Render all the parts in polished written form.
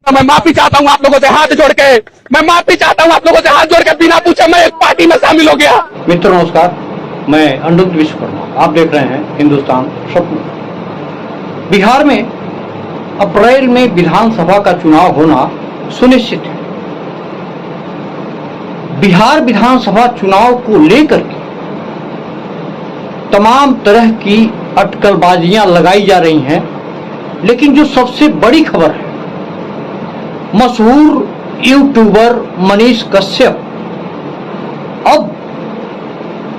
मैं माफी चाहता हूँ आप लोगों से हाथ जोड़ के, मैं माफी चाहता हूँ आप लोगों से हाथ जोड़ के, बिना पूछे मैं एक पार्टी में शामिल हो गया। मित्रों नमस्कार, मैं अनिरुद्ध विश्वकर्मा, आप देख रहे हैं हिंदुस्तान स्वप्न। बिहार में अप्रैल में विधानसभा का चुनाव होना सुनिश्चित है। बिहार विधानसभा चुनाव को लेकर के तमाम तरह की अटकलबाजियां लगाई जा रही हैं, लेकिन जो सबसे बड़ी खबर है, मशहूर यूट्यूबर मनीष कश्यप अब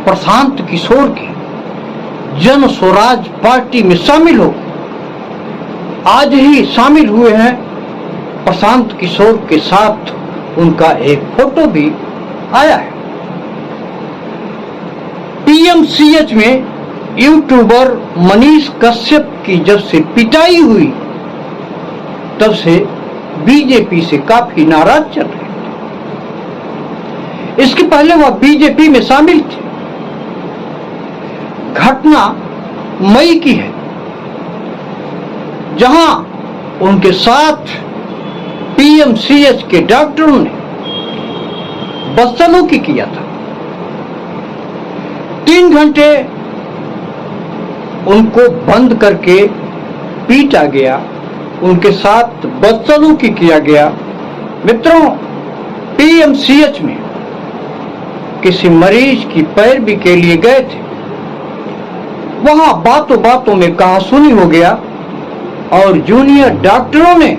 प्रशांत किशोर के जन स्वराज पार्टी में शामिल हो। आज ही शामिल हुए हैं। प्रशांत किशोर के साथ उनका एक फोटो भी आया है। पीएमसीएच में यूट्यूबर मनीष कश्यप की जब से पिटाई हुई, तब से बीजेपी से काफी नाराज चल रहे थे। इसके पहले वह बीजेपी में शामिल थे। घटना मई की है, जहां उनके साथ पीएमसीएच के डॉक्टरों ने बदसलूकी किया था। 3 घंटे उनको बंद करके पीटा गया, उनके साथ बदसलूकी किया गया। मित्रों, पीएमसीएच में किसी मरीज की पैरवी के लिए गए थे। वहां बातों बातों में कहासुनी हो गया और जूनियर डॉक्टरों ने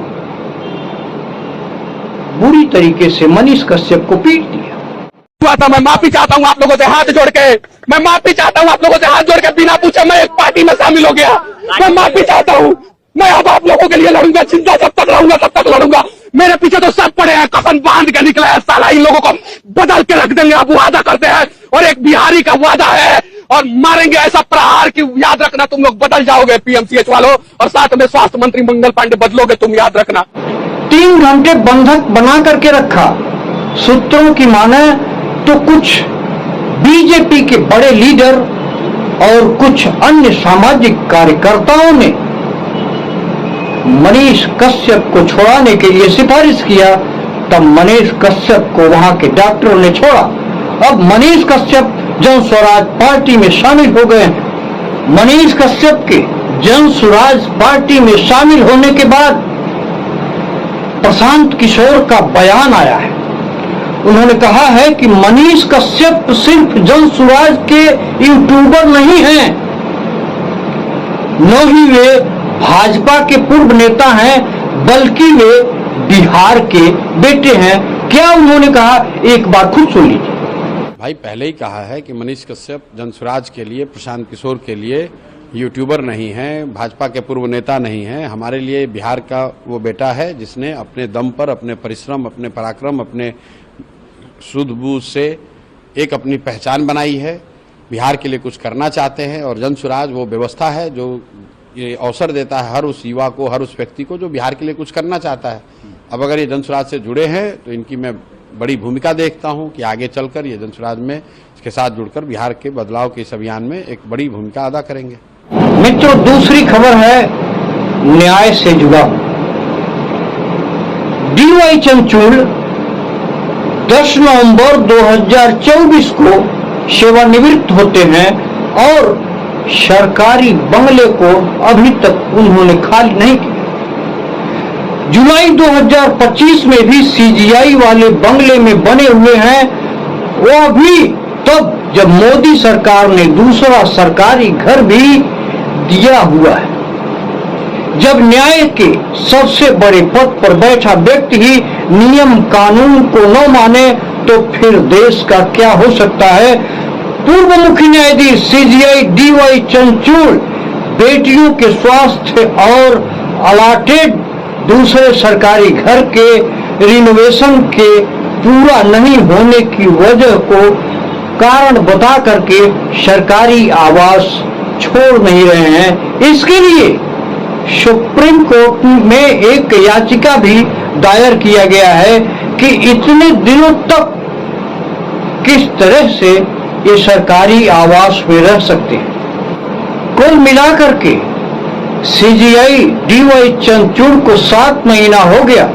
बुरी तरीके से मनीष कश्यप को पीट दिया। मैं माफी चाहता हूँ आप लोगों से हाथ जोड़ के, मैं माफी चाहता हूँ आप लोगों से हाथ जोड़ के, बिना पूछे मैं एक पार्टी में शामिल हो गया। मैं माफी चाहता हूँ। मैं अब आप लोगों के लिए लड़ूंगा, जिंदा जब तक रहूंगा तब तक लड़ूंगा। मेरे पीछे तो सब पड़े हैं, कफन बांध के निकले हैं। साला इन लोगों को बदल के रख देंगे, आप वादा करते हैं, और एक बिहारी का वादा है, और मारेंगे ऐसा प्रहार कि याद रखना तुम लोग बदल जाओगे पीएमसीएच वालों, और साथ में स्वास्थ्य मंत्री मंगल पांडे बदलोगे तुम, याद रखना। 3 घंटे बंधक बना करके रखा। सूत्रों की माने तो कुछ बीजेपी के बड़े लीडर और कुछ अन्य सामाजिक कार्यकर्ताओं ने मनीष कश्यप को छोड़ाने के लिए सिफारिश किया। तब मनीष कश्यप को वहां के डॉक्टरों ने छोड़ा। अब मनीष कश्यप जन स्वराज पार्टी में शामिल हो गए हैं। मनीष कश्यप के जन स्वराज पार्टी में शामिल होने के बाद प्रशांत किशोर का बयान आया है। उन्होंने कहा है कि मनीष कश्यप सिर्फ जन स्वराज के यूट्यूबर नहीं हैं, न ही वे भाजपा के पूर्व नेता हैं, बल्कि वे बिहार के बेटे हैं। क्या उन्होंने कहा, एक बार खुद सुन लीजिए। भाई, पहले ही कहा है कि मनीष कश्यप जन स्वराज के लिए, प्रशांत किशोर के लिए यूट्यूबर नहीं हैं, भाजपा के पूर्व नेता नहीं हैं। हमारे लिए बिहार का वो बेटा है जिसने अपने दम पर, अपने परिश्रम, अपने पराक्रम, अपने सूझबूझ से एक अपनी पहचान बनाई है। बिहार के लिए कुछ करना चाहते हैं, और जन स्वराज वो व्यवस्था है जो ये अवसर देता है हर उस युवा को, हर उस व्यक्ति को जो बिहार के लिए कुछ करना चाहता है। अब अगर ये जन स्वराज से जुड़े हैं तो इनकी मैं बड़ी भूमिका देखता हूं कि आगे चलकर ये जन स्वराज में इसके साथ जुड़कर बिहार के बदलाव के इस अभियान में एक बड़ी भूमिका अदा करेंगे। मित्रों, दूसरी खबर है न्याय से जुड़ा। डीवाई चंद्रचूड़ 10 नवंबर 2024 को सेवानिवृत्त होते हैं, और सरकारी बंगले को अभी तक उन्होंने खाली नहीं किया। जुलाई 2025 में भी सीजीआई वाले बंगले में बने हुए हैं। वो भी तब जब मोदी सरकार ने दूसरा सरकारी घर भी दिया हुआ है। जब न्याय के सबसे बड़े पद पर बैठा व्यक्ति ही नियम कानून को न माने, तो फिर देश का क्या हो सकता है। पूर्व मुख्य न्यायाधीश सीजीआई डीवाई चंद्रचूड़ बेटियों के स्वास्थ्य और अलाटेड दूसरे सरकारी घर के रिनोवेशन के पूरा नहीं होने की वजह को कारण बता करके सरकारी आवास छोड़ नहीं रहे हैं। इसके लिए सुप्रीम कोर्ट में एक याचिका भी दायर किया गया है कि इतने दिनों तक किस तरह से ये सरकारी आवास में रह सकते हैं। कुल मिलाकर के सीजीआई डीवाई चंद्रचूड़ को 7 महीना हो गया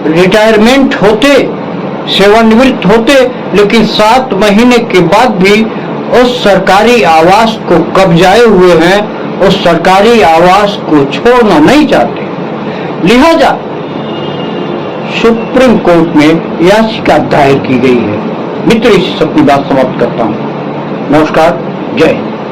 रिटायरमेंट होते, सेवानिवृत्त होते, लेकिन 7 महीने के बाद भी उस सरकारी आवास को कब्जाए हुए हैं, उस सरकारी आवास को छोड़ना नहीं चाहते। लिहाजा सुप्रीम कोर्ट में याचिका दायर की गई है। मित्र, इस अपनी बात समाप्त करता हूं। नमस्कार, जय हिंद।